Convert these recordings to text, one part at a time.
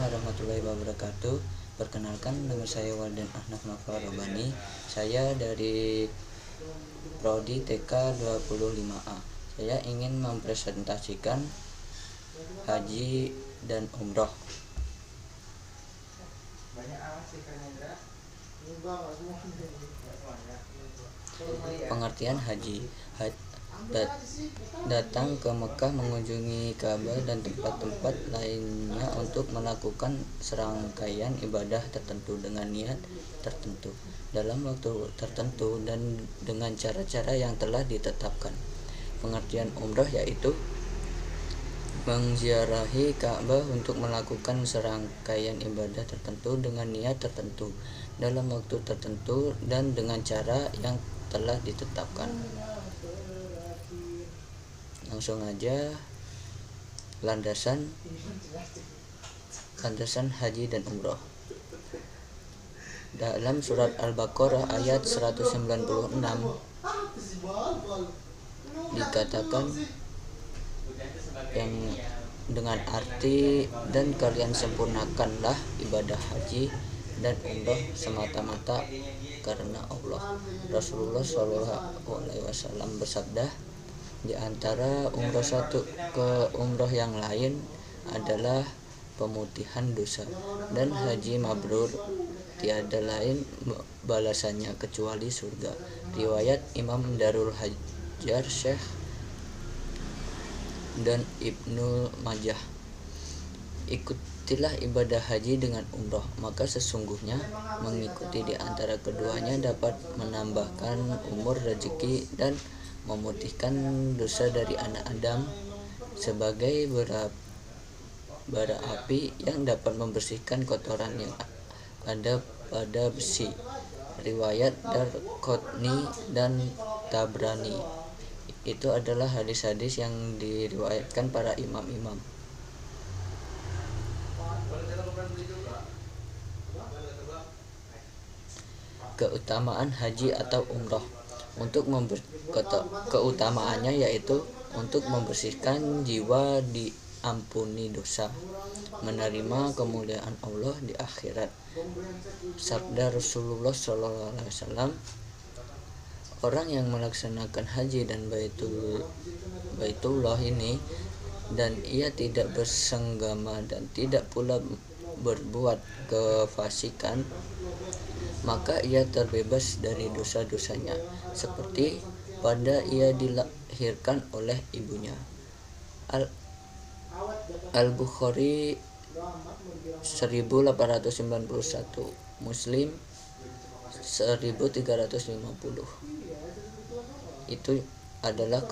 warahmatullahi wabarakatuh. Perkenalkan, nama saya Walden Ahnaf Novel Robani. Saya dari Prodi TK 25A. Saya ingin mempresentasikan haji dan umroh. Pengertian haji: datang ke Mekah, mengunjungi Ka'bah dan tempat-tempat lainnya untuk melakukan serangkaian ibadah tertentu dengan niat tertentu, dalam waktu tertentu, dan dengan cara-cara yang telah ditetapkan. Pengertian umroh yaitu menziarahi Ka'bah untuk melakukan serangkaian ibadah tertentu dengan niat tertentu, dalam waktu tertentu, dan dengan cara yang telah ditetapkan. Langsung aja, landasan haji dan umroh. Dalam surat Al-Baqarah ayat 196 dikatakan yang dengan arti, dan kalian sempurnakanlah ibadah haji dan umroh semata-mata karena Allah. Rasulullah SAW bersabda, di antara umroh satu ke umroh yang lain adalah pemutihan dosa, dan haji mabrur tiada lain balasannya kecuali surga. Riwayat Imam Darul Hajar Syekh dan Ibnu Majah. Ikutilah ibadah haji dengan umroh, maka sesungguhnya mengikuti di antara keduanya dapat menambahkan umur, rezeki, dan memutihkan dosa dari anak Adam sebagai bara api yang dapat membersihkan kotoran yang ada pada besi. Riwayat Darqutni dan Tabrani. Itu adalah hadis-hadis yang diriwayatkan para imam-imam. Keutamaan haji atau umroh. Keutamaannya yaitu untuk membersihkan jiwa, diampuni dosa, menerima kemuliaan Allah di akhirat. Sabda Rasulullah SAW, orang yang melaksanakan haji dan Baitullah ini, dan ia tidak bersenggama dan tidak pula berbuat kefasikan, maka ia terbebas dari dosa-dosanya seperti pada ia dilahirkan oleh ibunya. Al-Bukhari 1891, Muslim 1350. Itu adalah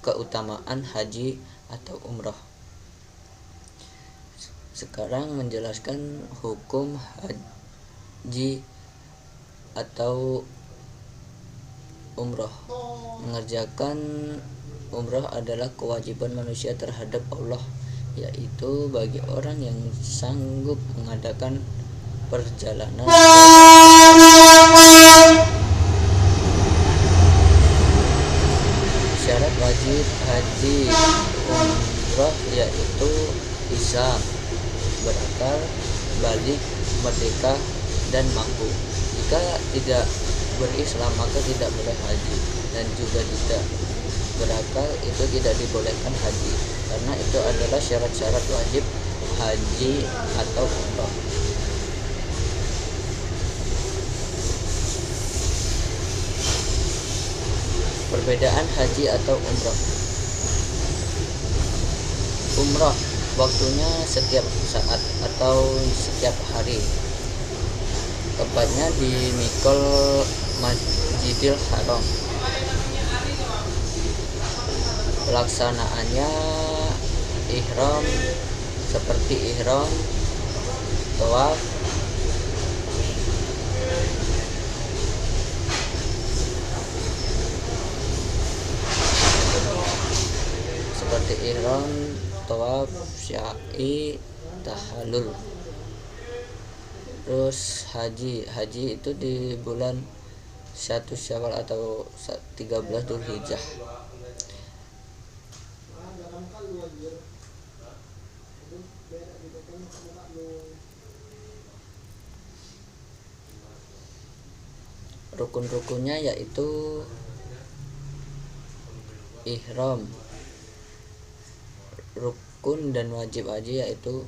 keutamaan haji atau umroh. Sekarang menjelaskan hukum haji atau umroh. Mengerjakan umroh adalah kewajiban manusia terhadap Allah, yaitu bagi orang yang sanggup mengadakan perjalanan. Syarat wajib haji umroh yaitu Islam, berakal, balik, merdeka, dan mampu. Jika tidak berislam maka tidak boleh haji, dan juga tidak berakal itu tidak dibolehkan haji, karena itu adalah syarat-syarat wajib haji atau umroh. Perbedaan haji atau umroh. Umroh waktunya setiap saat atau setiap hari, tepatnya di Mikol Masjidil Haram. Pelaksanaannya ihram seperti ihram, tawaf, sya'i, tahallul. Terus haji itu di bulan 1 Syawal atau 13 Dzulhijjah. Rukun-rukunnya yaitu ihram. Rukun dan wajib haji yaitu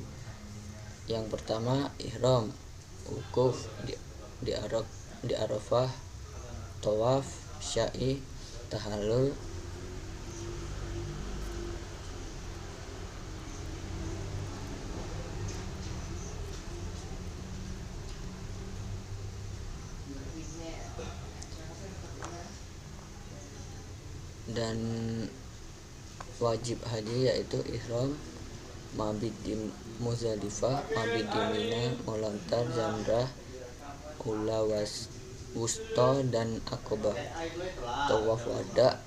yang pertama ihram, wukuf di Arafah, tawaf, sya'i, tahallul, dan wajib haji yaitu ihram, mabit di Muzdalifah, mabit di Mina, melontar jamrah ula wusta dan akobah, tawaf wada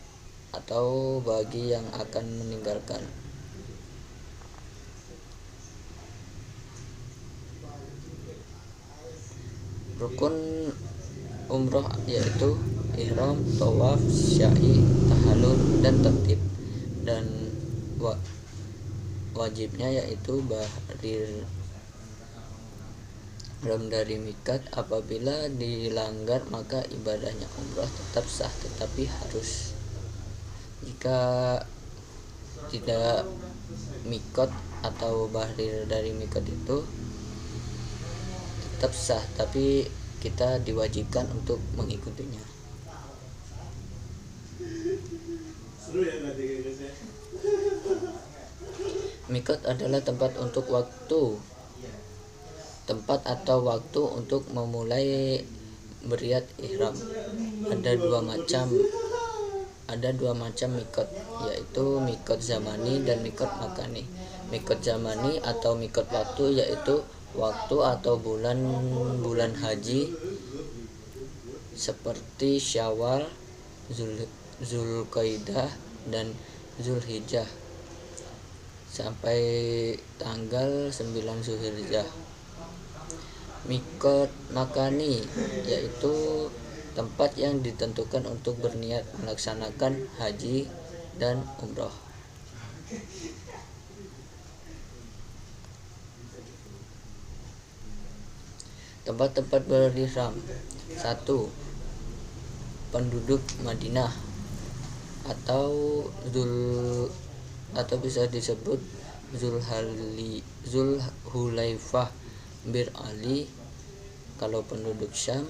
atau bagi yang akan meninggalkan. Rukun umroh yaitu ihram, tawaf, sya'i, tahallul dan tertib. Dan wajibnya yaitu ihram dari mikat. Apabila dilanggar maka ibadahnya umroh tetap sah, tetapi harus, jika tidak mikot atau bahrir dari mikot itu tetap sah, tapi kita diwajibkan untuk mengikutinya. Mikot adalah tempat atau waktu untuk memulai beriat ihram. Ada dua macam mikot, yaitu mikot zamani dan mikot makani. Mikot zamani atau mikot waktu yaitu waktu atau bulan haji seperti Syawal, Zulqaidah dan Zulhijjah sampai tanggal 9 Zulhijjah. Mikot makani yaitu tempat yang ditentukan untuk berniat melaksanakan haji dan umroh. Tempat-tempat berihram. 1. Penduduk Madinah atau bisa disebut Zulhulaifah Bir Ali. Kalau penduduk Syam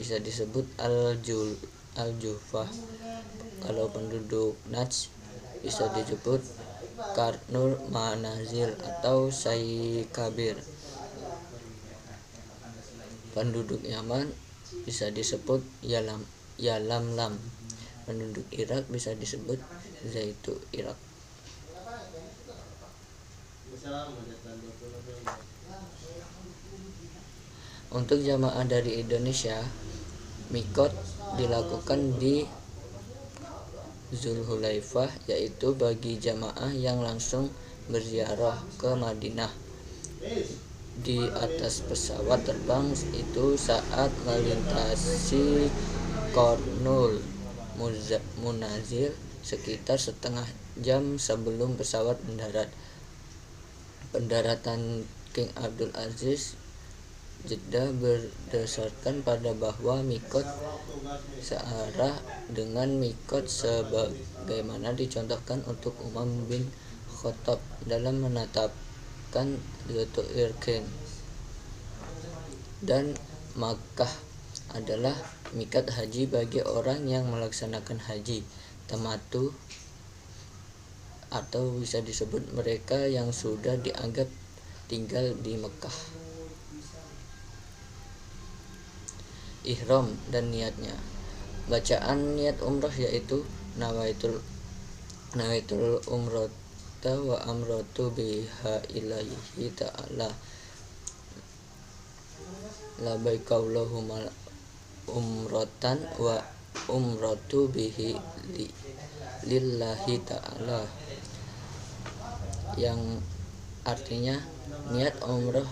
bisa disebut Al-Juhfah. Kalau penduduk Najd bisa disebut Karnul Manazil atau Saykabir. Penduduk Yaman bisa disebut Yalamlam. Penduduk Irak bisa disebut Zaitu Irak. Untuk jamaah dari Indonesia, mikot dilakukan di Zulhulaifah, yaitu bagi jamaah yang langsung berziarah ke Madinah. Di atas pesawat terbang itu saat melintasi Qarnul Munazil sekitar setengah jam sebelum pesawat mendarat. Pendaratan King Abdul Aziz Jeddah berdasarkan pada bahwa mikot searah dengan mikot sebagaimana dicontohkan untuk Umar bin Khattab dalam menetapkan Dzul Irqin. Dan Makkah adalah mikat haji bagi orang yang melaksanakan haji tamattu atau bisa disebut mereka yang sudah dianggap tinggal di Mekah. Ihram dan niatnya. Bacaan niat umrah yaitu nawaitul umrata wa amratu biha ilaihi ta'ala labaika Allahumma umratan wa umratu bihi lillahi ta'ala, yang artinya niat umrah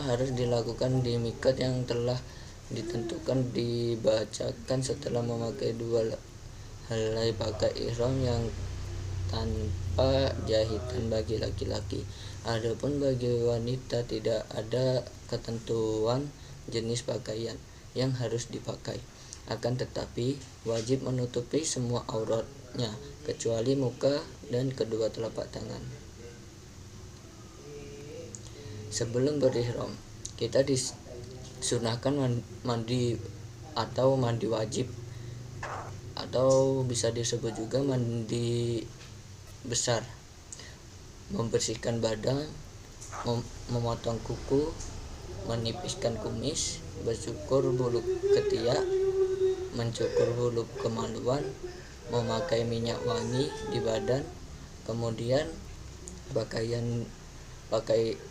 harus dilakukan di miqat yang telah ditentukan, dibacakan setelah memakai dua helai pakai ihram yang tanpa jahitan bagi laki-laki. Adapun bagi wanita tidak ada ketentuan jenis pakaian yang harus dipakai. Akan tetapi wajib menutupi semua auratnya kecuali muka dan kedua telapak tangan. Sebelum berihram, kita disunahkan mandi atau mandi wajib, atau bisa disebut juga mandi besar, membersihkan badan, memotong kuku, menipiskan kumis, bercukur bulu ketiak, mencukur bulu kemaluan, memakai minyak wangi di badan. Kemudian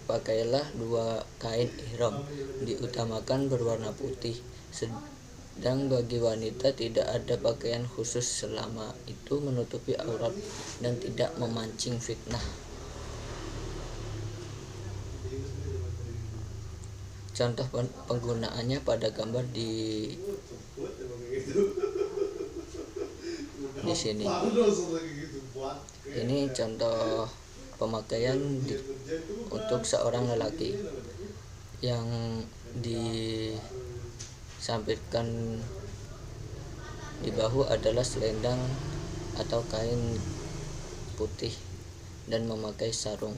pakailah 2 kain ihram, diutamakan berwarna putih. Sedang bagi wanita tidak ada pakaian khusus selama itu menutupi aurat dan tidak memancing fitnah. Contoh penggunaannya pada gambar di sini. Ini contoh pemakaian untuk seorang lelaki yang disampaikan di bahu adalah selendang atau kain putih dan memakai sarung.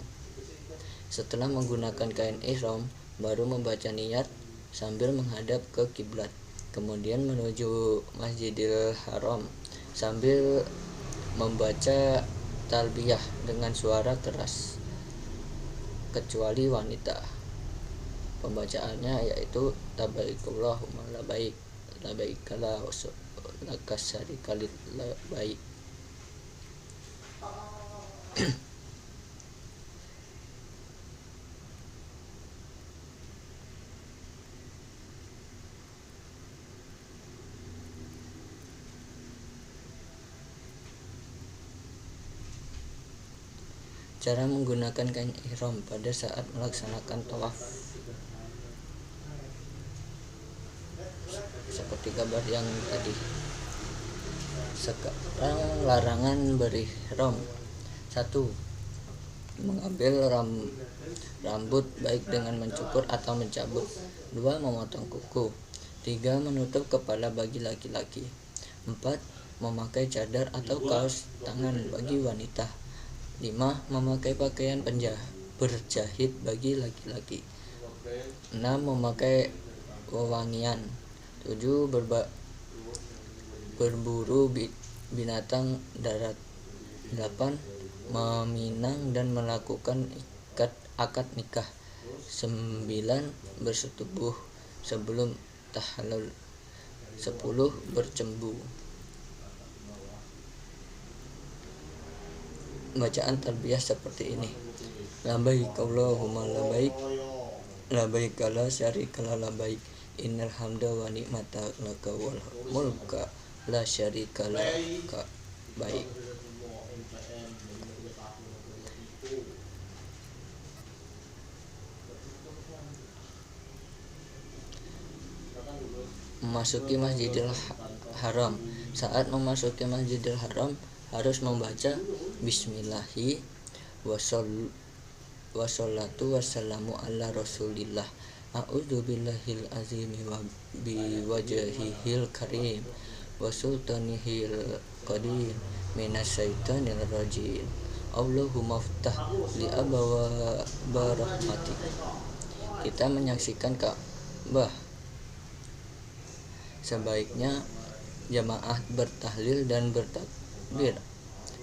Setelah menggunakan kain ihram, baru membaca niat sambil menghadap ke kiblat, kemudian menuju Masjidil Haram sambil membaca talbiyah dengan suara keras, kecuali wanita. Pembacaannya yaitu labbaikallahumma labbaik, labbaik la syarika lak labbaik. Cara menggunakan kain ihram pada saat melaksanakan tawaf. Seperti gambar yang tadi. Sekarang larangan berihram. 1. Mengambil rambut baik dengan mencukur atau mencabut. 2. Memotong kuku. 3. Menutup kepala bagi laki-laki. 4. Memakai cadar atau kaos tangan bagi wanita. 5. Memakai pakaian berjahit bagi laki-laki. 6. Memakai wewangian. 7. Berburu binatang darat. 8. Meminang dan melakukan akad nikah. 9. Bersetubuh sebelum tahallul. 10. Bercembu. Bacaan talbiyah seperti ini: labbaik Allahumma labbaik, labbaik la syarika lak labbaik, innal hamda wa ni'mata laka wal mulka la syarika lak baik. Memasuki Masjidil Haram. Saat memasuki Masjidil Haram harus membaca bismillahi wassalatu wassalamu ala rasulillah, a'udzubillahil azimi wa biwajhihil karim wa sultanihil qadim minasyaitonir rajim, Allahumma ftah li abwaaba rahmatik. Kita menyaksikan Ka'bah. Sebaiknya jamaah bertahlil dan bertakbir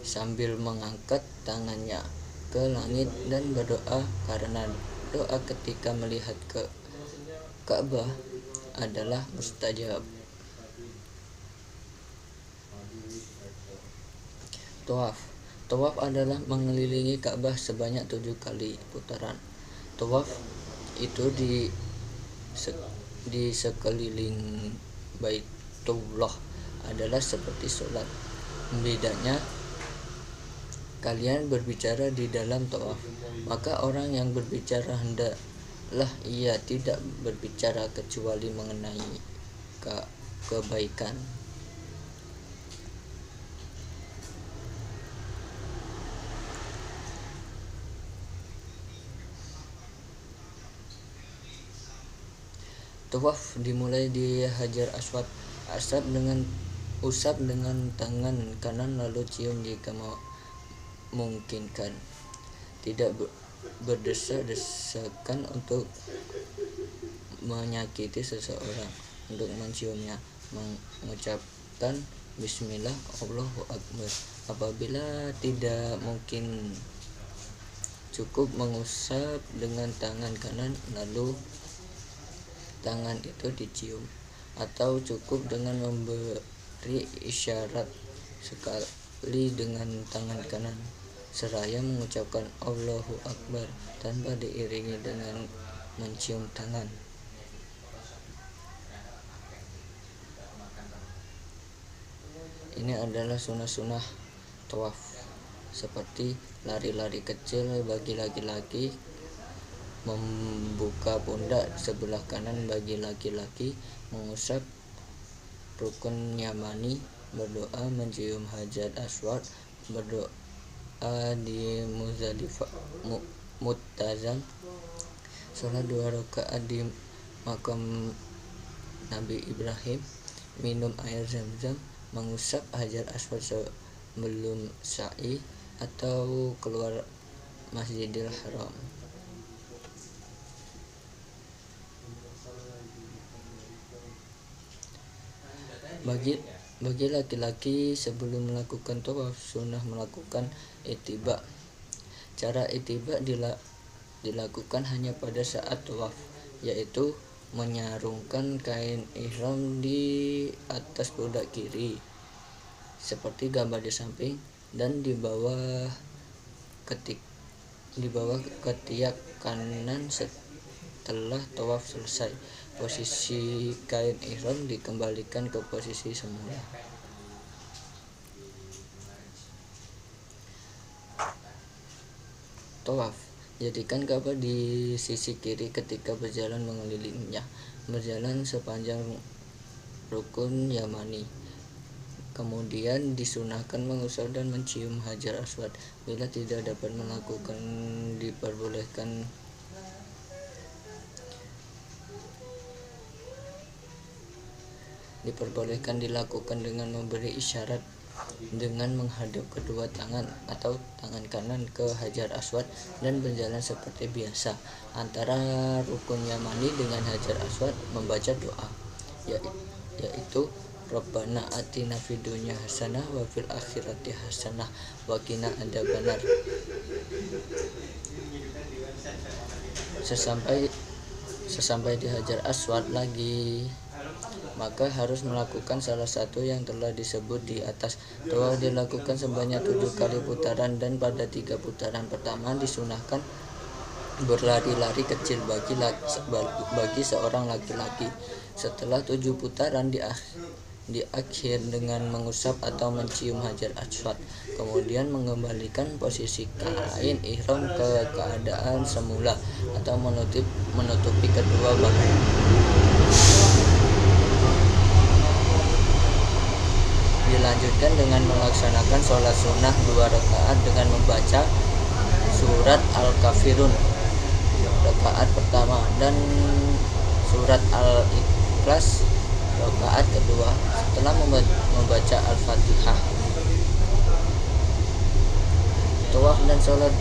sambil mengangkat tangannya ke langit dan berdoa, karena doa ketika melihat ke Ka'bah adalah mustajab. Tawaf adalah mengelilingi Ka'bah sebanyak 7 kali putaran. Tawaf itu di sekeliling Baitullah adalah seperti sholat. Bedanya, kalian berbicara di dalam tawaf, maka orang yang berbicara hendaklah ia tidak berbicara kecuali mengenai kebaikan. Tawaf dimulai di Hajar Aswad. Usap dengan tangan kanan lalu cium jika memungkinkan. Tidak berdesak-desakan untuk menyakiti seseorang. Untuk menciumnya, mengucapkan Bismillah, Allahu Akbar. Apabila tidak mungkin, cukup mengusap dengan tangan kanan lalu tangan itu dicium, atau cukup dengan memberi isyarat sekali dengan tangan kanan seraya mengucapkan Allahu Akbar tanpa diiringi dengan mencium tangan. Ini adalah sunnah-sunnah tawaf, seperti lari-lari kecil bagi laki-laki, membuka pundak sebelah kanan bagi laki-laki, mengusap rukun Yamani, berdoa, mencium Hajar Aswad, berdoa di Mu'tazam, sholat 2 rakaat di makam Nabi Ibrahim, minum air Zam-Zam, mengusap Hajar Aswad sebelum sa'i atau keluar Masjidil Haram. Bagi laki-laki, sebelum melakukan tawaf sunnah melakukan ittiba. Cara ittiba dilakukan hanya pada saat tawaf, yaitu menyarungkan kain ihram di atas pundak kiri seperti gambar di samping, dan di bawah ketiak kanan. Setelah tawaf selesai, posisi kain ihram dikembalikan ke posisi semula. Tawaf, jadikan Ka'bah di sisi kiri ketika berjalan mengelilinginya, berjalan sepanjang rukun Yamani. Kemudian disunahkan mengusap dan mencium Hajar Aswad. Bila tidak dapat melakukan, diperbolehkan dilakukan dengan memberi isyarat dengan menghadap kedua tangan atau tangan kanan ke Hajar Aswad dan berjalan seperti biasa antara rukun Yamani dengan Hajar Aswad, membaca doa yaitu Rabbana atina fid dunya hasanah wa fil akhirati hasanah wa qina adzabannar. Sesampai di Hajar Aswad lagi, maka harus melakukan salah satu yang telah disebut di atas. Tawaf dilakukan sebanyak 7 kali putaran, dan pada 3 putaran pertama disunahkan berlari-lari kecil bagi seorang laki-laki. Setelah 7 putaran diakhir dengan mengusap atau mencium Hajar Aswad, kemudian mengembalikan posisi kain ihram ke keadaan semula atau menutupi kedua bahu. Dilanjutkan dengan melaksanakan sholat sunnah 2 rakaat dengan membaca surat Al-Kafirun rakaat pertama dan surat Al-Ikhlas rakaat kedua setelah membaca Al-Fatihah. Tawaf dan sholat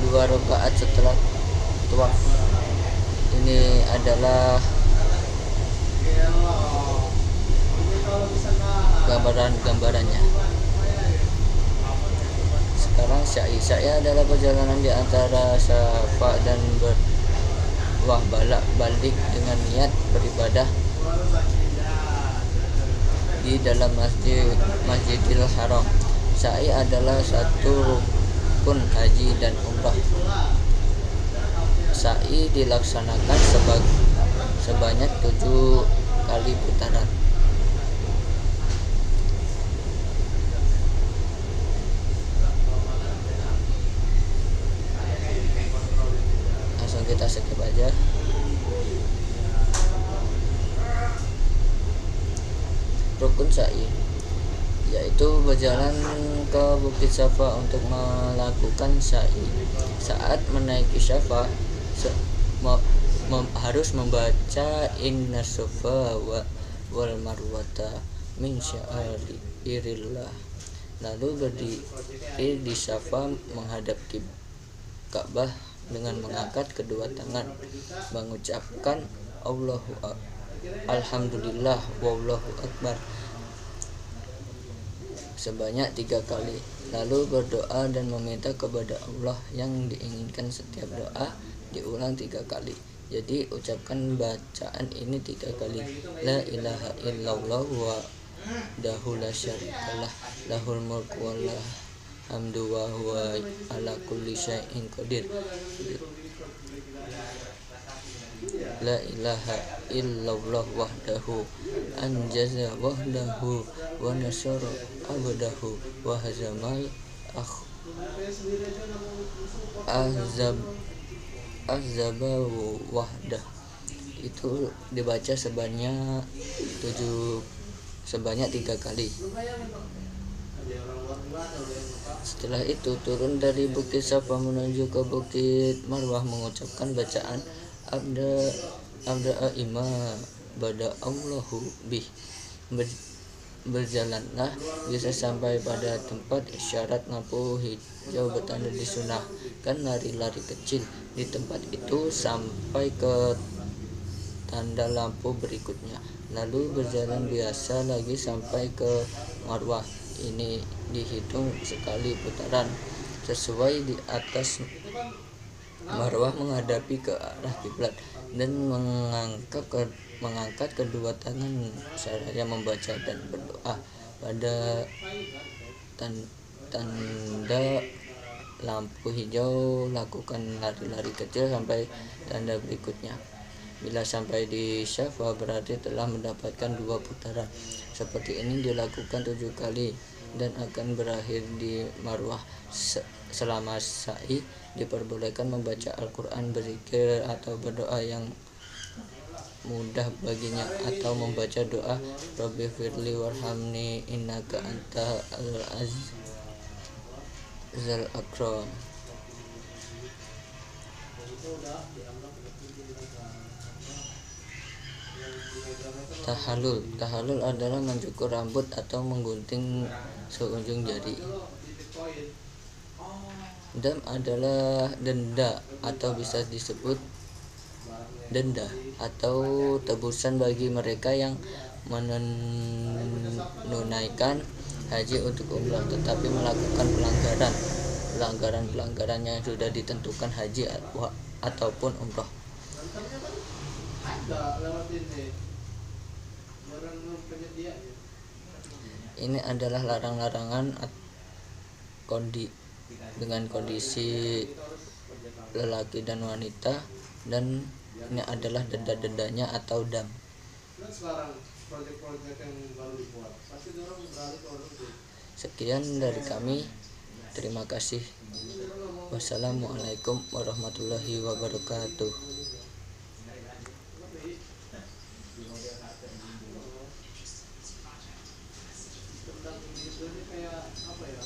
2 rakaat setelah tawaf ini adalah gambarannya. Sekarang sa'i adalah perjalanan di antara Safa dan Marwah balik dengan niat beribadah di dalam Masjidil Haram. Sa'i adalah satu rukun haji dan umrah. Sa'i dilaksanakan sebanyak 7 kali putaran. Kita skip aja. Rukun sa'i yaitu berjalan ke Bukit Safa untuk melakukan sa'i. Saat menaiki Safa harus membaca inna safa wal marwata min sya'airillah. Lalu berdiri di Safa menghadap Ka'bah dengan mengangkat kedua tangan, mengucapkan Alhamdulillah wallahu akbar sebanyak 3 kali. Lalu berdoa dan meminta kepada Allah yang diinginkan. Setiap doa diulang 3 kali. Jadi ucapkan bacaan ini 3 kali. La ilaha illallah wa dahu la syarikalah lahul mulku wa lahul hamdu wa huwa ala kulli syai'in qadir. La ilaha illallah wahdahu anjaza wahdahu wa nasara abdahu wa hazamal ahzabahu wahdah. Itu dibaca sebanyak 3 kali. Setelah itu turun dari Bukit Safa menuju ke Bukit Marwah mengucapkan bacaan abda ima bada Allahu bih. Berjalanlah bisa sampai pada tempat isyarat lampu hijau bertanda disunahkan lari-lari kecil di tempat itu sampai ke tanda lampu berikutnya. Lalu berjalan biasa lagi sampai ke Marwah. Ini dihitung sekali putaran. Sesuai di atas, Marwah menghadapi ke arah kiblat dan mengangkat kedua tangan seraya membaca dan berdoa. Pada tanda lampu hijau lakukan lari-lari kecil sampai tanda berikutnya. Bila sampai di Safa berarti telah mendapatkan 2 putaran. Seperti ini dilakukan 7 kali dan akan berakhir di Marwah. Selama sa'i diperbolehkan membaca Al-Quran, berzikir atau berdoa yang mudah baginya, atau membaca doa Rabbi firli warhamni innaka anta al-azizul akram. Tahallul adalah mencukur rambut atau menggunting seujung jari. Dam adalah denda atau bisa disebut denda atau tebusan bagi mereka yang menunaikan haji untuk umrah tetapi melakukan pelanggaran yang sudah ditentukan haji ataupun umrah. Ini adalah larangan dengan kondisi lelaki dan wanita, dan ini adalah denda-dendanya atau dam. Sekian dari kami. Terima kasih. Wassalamualaikum warahmatullahi wabarakatuh. Kayak apa ya?